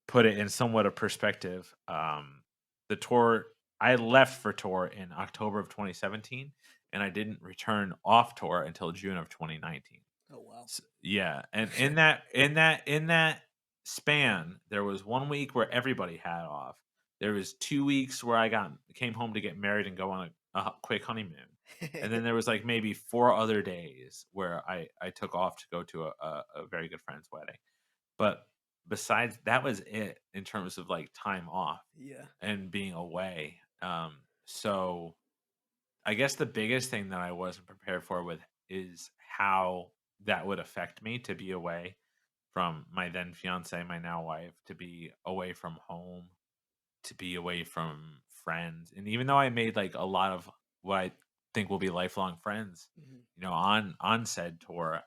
B: put it in somewhat of perspective, the tour I left for tour in October of 2017, and I didn't return off tour until June of 2019.
A: Oh wow.
B: Yeah, and in that span, there was 1 week where everybody had off. There was 2 weeks where I got came home to get married and go on a quick honeymoon. And then there was, like, maybe 4 other days where I took off to go to a very good friend's wedding. But besides that was it in terms of, like, time off
A: Yeah.
B: and being away. So I guess the biggest thing that I wasn't prepared for with is how that would affect me to be away from my then fiance, my now wife, to be away from home, to be away from friends. And even though I made like a lot of what I think will be lifelong friends,
A: Mhm.
B: on said tour,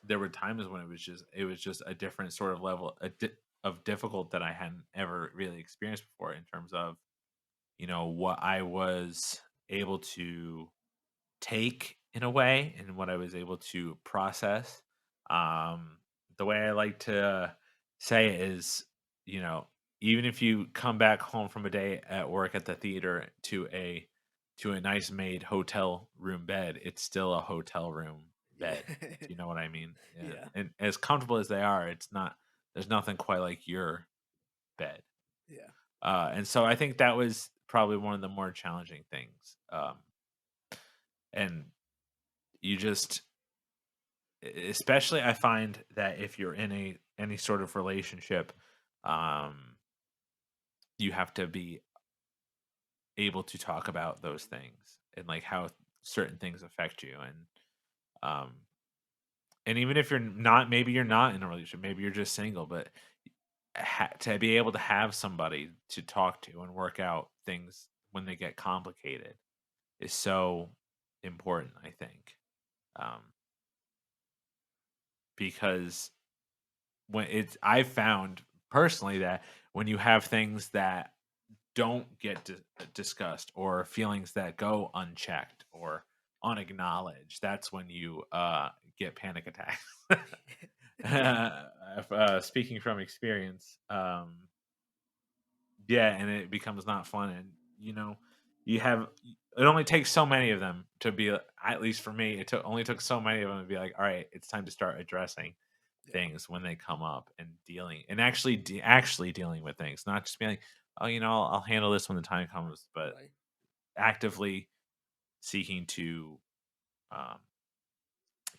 B: there were times when it was just a different sort of level of difficult that I hadn't ever really experienced before in terms of what I was able to take in a way and what I was able to process. Um, the way I like to say it is, you know, even if you come back home from a day at work at the theater to a nice made hotel room bed, it's still a hotel room
A: Yeah.
B: bed. Do you know what I mean? Yeah.
A: Yeah.
B: And as comfortable as they are, it's not there's nothing quite like your bed.
A: Yeah.
B: And so I think that was probably one of the more challenging things. And you just especially I find that if you're in any sort of relationship, um, you have to be able to talk about those things and like how certain things affect you. And even if you're not, maybe you're not in a relationship, maybe you're just single, but to be able to have somebody to talk to and work out things when they get complicated is so important, I think. Um, because when it's I've found personally that when you have things that don't get discussed or feelings that go unchecked or unacknowledged, that's when you get panic attacks. Speaking from experience, yeah, and it becomes not fun, and you have it only takes so many of them to be at least for me, only took so many of them to be like, all right, it's time to start addressing
A: Yeah.
B: things when they come up and dealing and actually dealing with things, not just being like, oh, I'll handle this when the time comes, but
A: Right.
B: actively seeking to um,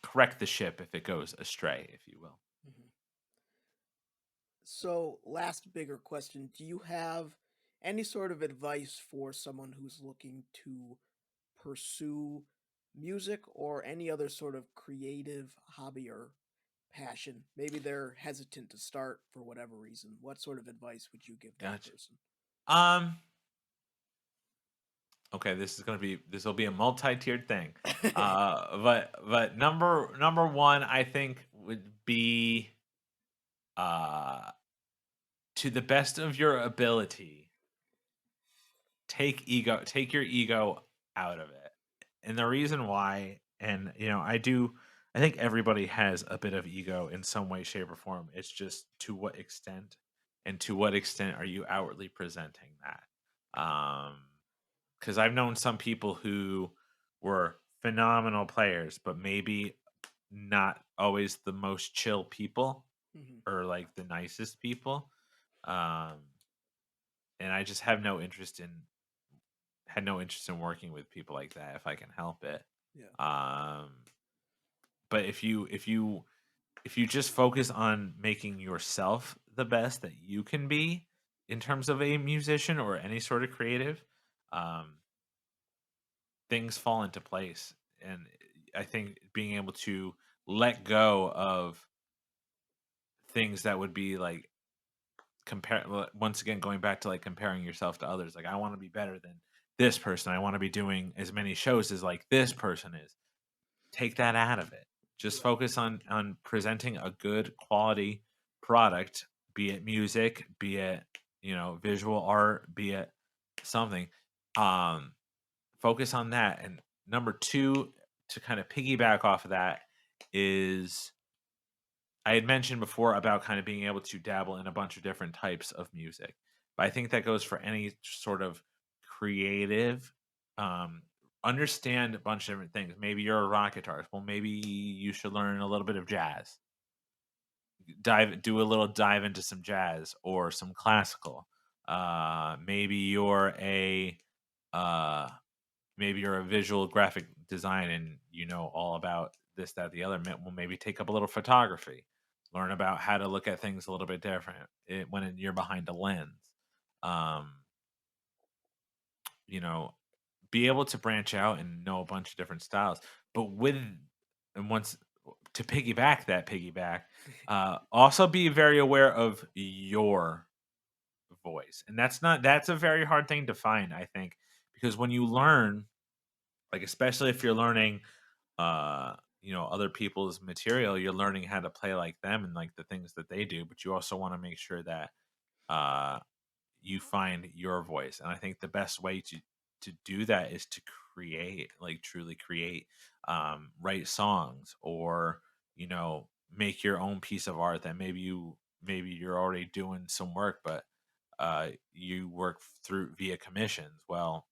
B: correct the ship if it goes astray, if you will.
A: Mhm. So, last bigger question. Do you have any sort of advice for someone who's looking to pursue music or any other sort of creative hobby or passion? Maybe they're hesitant to start for whatever reason. What sort of advice would you give that
B: Gotcha.
A: person?
B: Um. Okay, this will be a multi-tiered thing. But number one, I think would be uh to the best of your ability, take your ego out of it. And the reason why, and I think everybody has a bit of ego in some way, shape, or form. It's just to what extent, and to what extent are you outwardly presenting that? Because I've known some people who were phenomenal players, but maybe not always the most chill people
A: Mhm.
B: or like the nicest people. Um, and I just have no interest in had no interest in working with people like that if I can help it.
A: Yeah.
B: Um, but if you just focus on making yourself the best that you can be in terms of a musician or any sort of creative, um, things fall into place. And I think being able to let go of things that would be like once again going back to like comparing yourself to others, like I want to be better than this person, I want to be doing as many shows as like this person is. Take that out of it. Just
A: Right.
B: focus on presenting a good quality product, be it music, be it visual art, be it something. um Focus on that. And number two, to kind of piggyback off of that, is I had mentioned before about kind of being able to dabble in a bunch of different types of music. But I think that goes for any sort of creative. Um, Understand a bunch of different things. Maybe you're a rock guitarist. Well, maybe you should learn a little bit of jazz. Do a little dive into some jazz or some classical. Maybe you're a uh, maybe you're a visual graphic design and you know all about this, that, the other. Well, maybe take up a little photography, learn about how to look at things a little bit different you're behind a lens. Um, you know, be able to branch out and know a bunch of different styles, but and once to piggyback, also be very aware of your voice, and that's a very hard thing to find, I think, because when you learn, like especially if you're learning uh other people's material, you're learning how to play like them and like the things that they do, but you also want to make sure that uh you find your voice. And I think the best way to do that is to create, like truly create, write songs, or make your own piece of art that maybe you're already doing some work, but you work through via commissions. Well,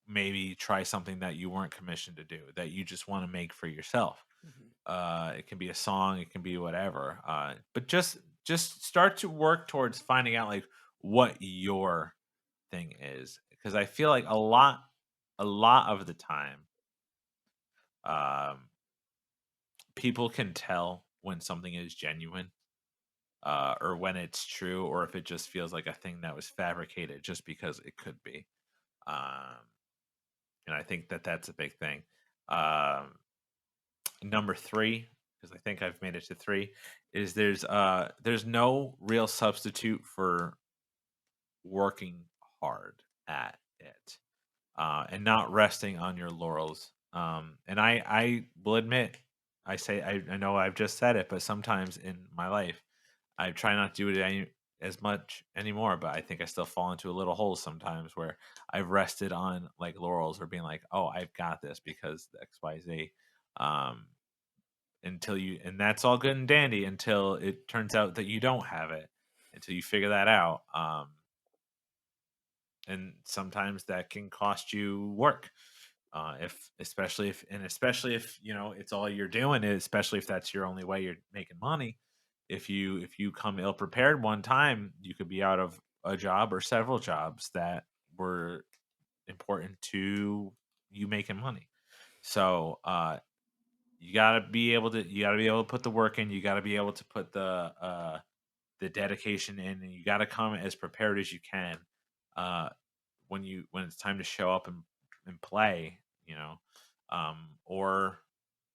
B: maybe try something that you weren't commissioned to do, that you just want to make for yourself.
A: Mhm.
B: It can be a song, it can be whatever. But just start to work towards finding out like what your thing is, because I feel like a lot of the time, um, people can tell when something is genuine, or when it's true, or if it just feels like a thing that was fabricated just because it could be. Um, and I think that that's a big thing. Um, Number three, because I think I've made it to 3, is there's no real substitute for working hard at it, and not resting on your laurels. And I will admit, I know I've just said it, but sometimes in my life, I try not to do it as much anymore. But I think I still fall into a little hole sometimes where I've rested on like laurels or being like, oh, I've got this because the X Y Z. Um, and that's all good and dandy until it turns out that you don't have it, until you figure that out. And sometimes that can cost you work, if especially if it's all you're doing, especially if that's your only way you're making money. If you come ill prepared one time, you could be out of a job or several jobs that were important to you making money. So you gotta be able to put the work in, you gotta be able to put the dedication in, and you gotta come as prepared as you can. uh when it's time to show up and play, or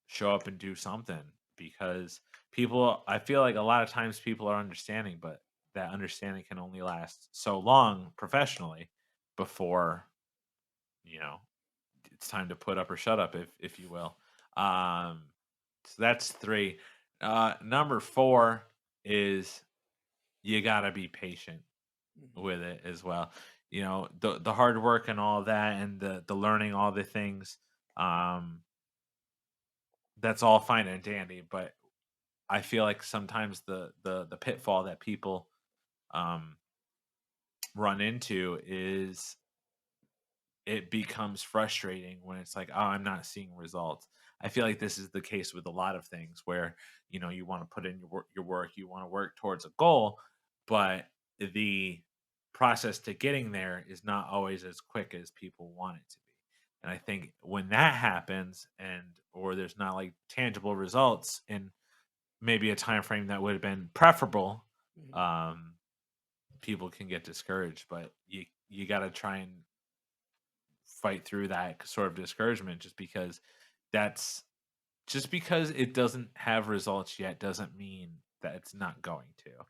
B: show up and do something, because I feel like a lot of times people are understanding, but that understanding can only last so long professionally before, you know, it's time to put up or shut up, if you will. Um, so that's 3. Number 4 is you gotta be patient
A: Mhm.
B: with it as well. The hard work and all that, and the learning all the things, um, that's all fine and dandy, but I feel like sometimes the pitfall that people um run into is it becomes frustrating when it's like, oh, I'm not seeing results. I feel like this is the case with a lot of things where you want to put in your work, you want to work towards a goal, but the process to getting there is not always as quick as people want it to be. And I think when that happens, or there's not like tangible results in maybe a time frame that would have been preferable,
A: Mhm.
B: um, people can get discouraged. But you got to try and fight through that sort of discouragement, that's just because it doesn't have results yet doesn't mean that it's not going to.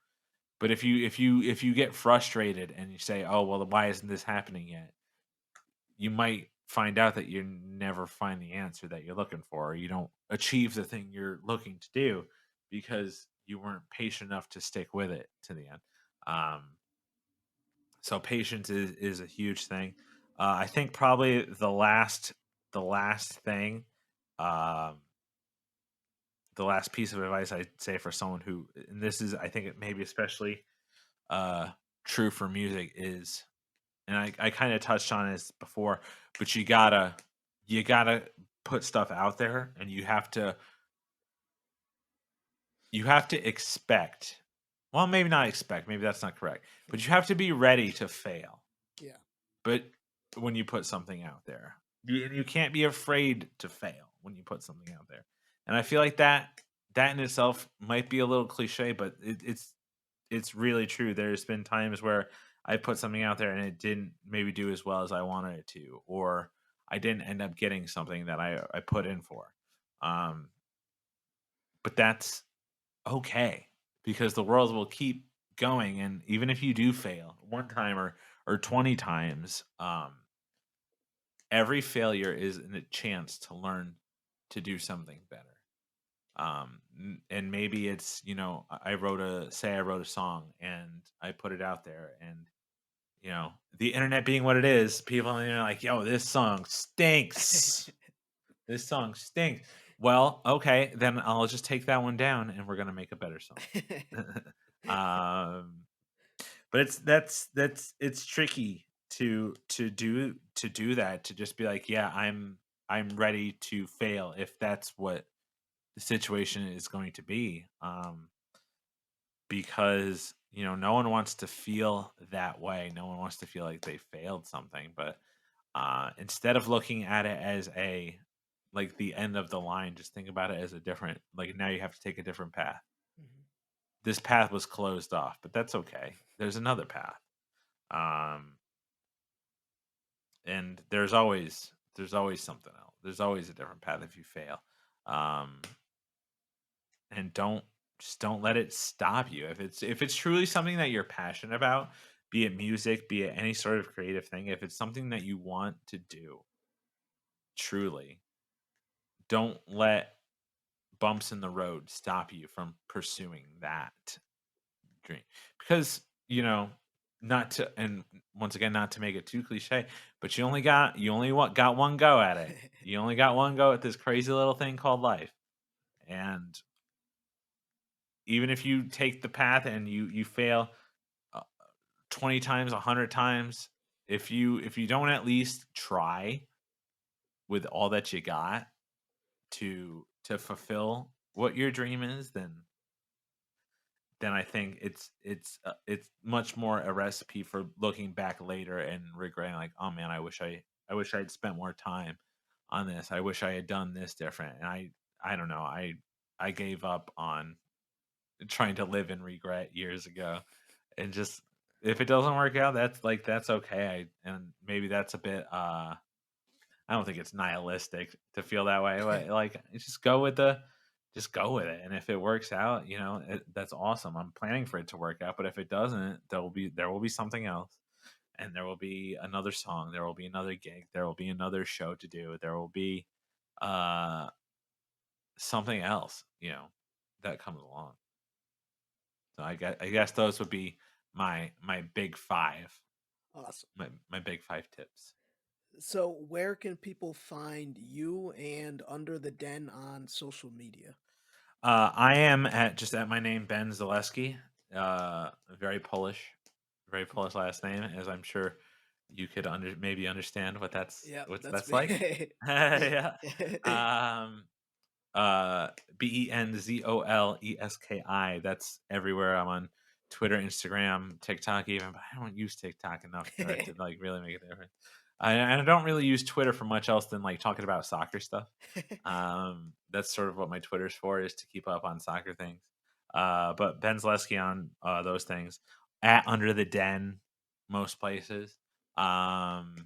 B: But if you get frustrated and you say, oh well, why isn't this happening yet, you might find out that you never find the answer that you're looking for, or you don't achieve the thing you're looking to do because you weren't patient enough to stick with it to the end. Um, so patience is a huge thing. I think probably the last thing, um, the last piece of advice I'd say for someone who, and this is, I think it may be especially uh, true for music, is, and I kind of touched on this before, but you gotta put stuff out there, and you have to expect. Well, maybe not expect. Maybe that's not correct, but you have to be ready to fail.
A: Yeah.
B: But when you put something out there, you can't be afraid to fail when you put something out there. And I feel like that in itself might be a little cliche, but it's really true. There's been times where I put something out there and it didn't maybe do as well as I wanted it to, or I didn't end up getting something that I put in for. Um, but that's okay, because the world will keep going, and even if you do fail one time or 20 times, every failure is a chance to learn to do something better. And maybe it's, I wrote a song and I put it out there, and the internet being what it is, people on the internet are like, yo, this song stinks, this song stinks. Well, okay, then I'll just take that one down and we're gonna make a better song. um but it's tricky to do that, to just be like, yeah, I'm ready to fail if that's what the situation is going to be. Because no one wants to feel that way, no one wants to feel like they failed something. But instead of looking at it as a like the end of the line, just think about it as a different, like, now you have to take a different path.
A: Mhm.
B: This path was closed off, but that's okay, there's another path. um and there's always something else, there's always a different path if you fail. um and don't let it stop you. If it's truly something that you're passionate about, be it music, be it any sort of creative thing, if it's something that you want to do truly, don't let bumps in the road stop you from pursuing that dream. Because, not to, and once again, not to make it too cliche, but got one go at it. You only got one go at this crazy little thing called life. And even if you take the path and you fail uh, 20 times, 100 times, if you don't at least try with all that you got to fulfill what your dream is, then I think it's much more a recipe for looking back later and regretting, like, oh man, I wish I had spent more time on this. I wish I had done this different. And I don't know. I gave up on trying to live in regret years ago, and just, if it doesn't work out, that's okay. And maybe that's a bit I don't think it's nihilistic to feel that way, but, like, just go with it, and if it works out, that's awesome. I'm planning for it to work out, but if it doesn't, there will be something else, and there will be another song, there will be another gig, there will be another show to do, there will be, uh, something else, that comes along. So I guess those would be my big 5,
A: Awesome.
B: my big 5 tips.
A: So, where can people find you and Under the Den on social media?
B: I am at my name, Ben Zaleski. Very very Polish last name, as I'm sure you could maybe understand
A: Yeah,
B: what
A: that's
B: that's like.
A: me.
B: Yeah. Um, Benzolski. That's everywhere. I'm on Twitter, Instagram, TikTok, even, but I don't use TikTok enough for it to like really make a difference. And I don't really use Twitter for much else than like talking about soccer stuff. That's sort of what my Twitter's for, is to keep up on soccer things. But Ben Zaleski on those things, at Under the Den, most places. Um,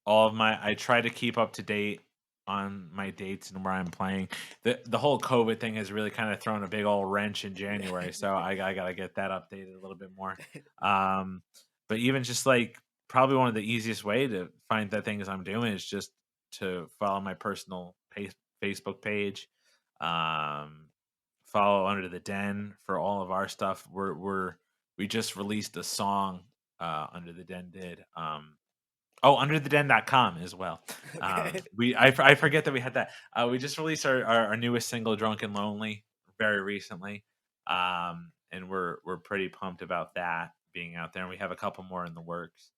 B: all of my I try to keep up to date on my dates and where I'm playing. The whole COVID thing has really kind of thrown a big old wrench in January, so I gotta get that updated a little bit more. Um, but even just like, probably one of the easiest way to find the things I'm doing is just to follow my personal Facebook page. Um, Follow Under the Den for all of our stuff. We just released a song. Under the Den did. Oh, undertheden.com as well.
A: Okay.
B: I forget that we had that. We just released our newest single, "Drunk and Lonely," very recently, and we're pretty pumped about that being out there. And we have a couple more in the works.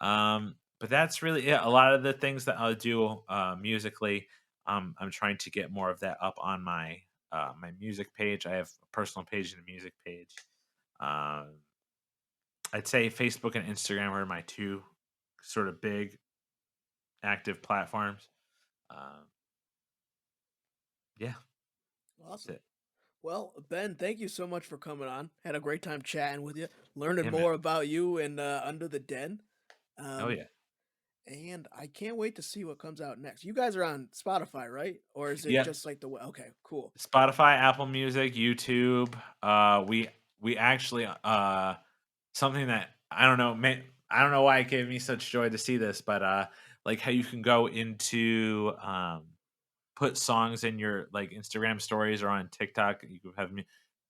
B: But that's really it. A lot of the things that I'll do musically, I'm trying to get more of that up on my music page. I have a personal page and a music page. Um, I'd say Facebook and Instagram are my two sort of big active platforms. Um, yeah, that's
A: Awesome.
B: it.
A: Well, Ben, thank you so much for coming on. Had a great time chatting with you, learning
B: Yeah, man.
A: more about you and Under the Den.
B: Oh
A: Um,
B: yeah,
A: and I can't wait to see what comes out next. You guys are on Spotify, right? Or is it
B: yeah.
A: just like okay, cool.
B: Spotify, Apple Music, YouTube. We actually something that I don't know. I don't know why it gave me such joy to see this, but like how you can go into put songs in your like Instagram stories or on TikTok. You could have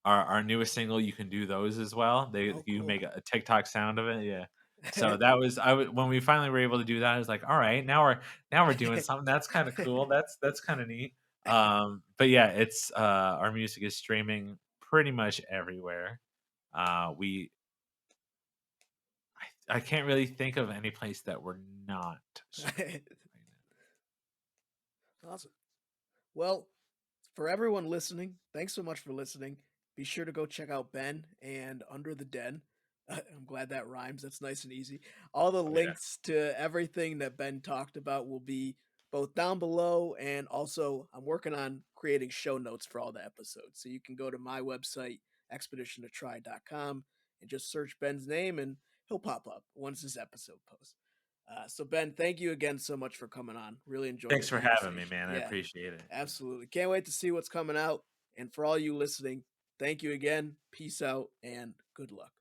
B: our newest single. You can do those as well.
A: Oh,
B: You
A: cool.
B: make a TikTok sound of it. Yeah. So that was when we finally were able to do that. I was like, all right, now we're doing something that's kind of cool. That's kind of neat. But yeah, it's our music is streaming pretty much everywhere. We I can't really think of any place that we're not streaming right
A: Awesome. Well, for everyone listening, thanks so much for listening. Be sure to go check out Ben and Under the Den. I'm glad that rhymes. That's nice and easy. All the
B: now. Oh yeah,
A: links to everything that Ben talked about will be both down below, and also I'm working on creating show notes for all the episodes. So you can go to my website, expeditiontotry.com, and just search Ben's name and he'll pop up once this episode posts. So Ben, thank you again so much for coming on. Really enjoyed the
B: Thanks for having me,
A: conversation.
B: man. I
A: Yeah,
B: appreciate it.
A: absolutely. Can't wait to see what's coming out. And for all you listening, thank you again. Peace out and good luck.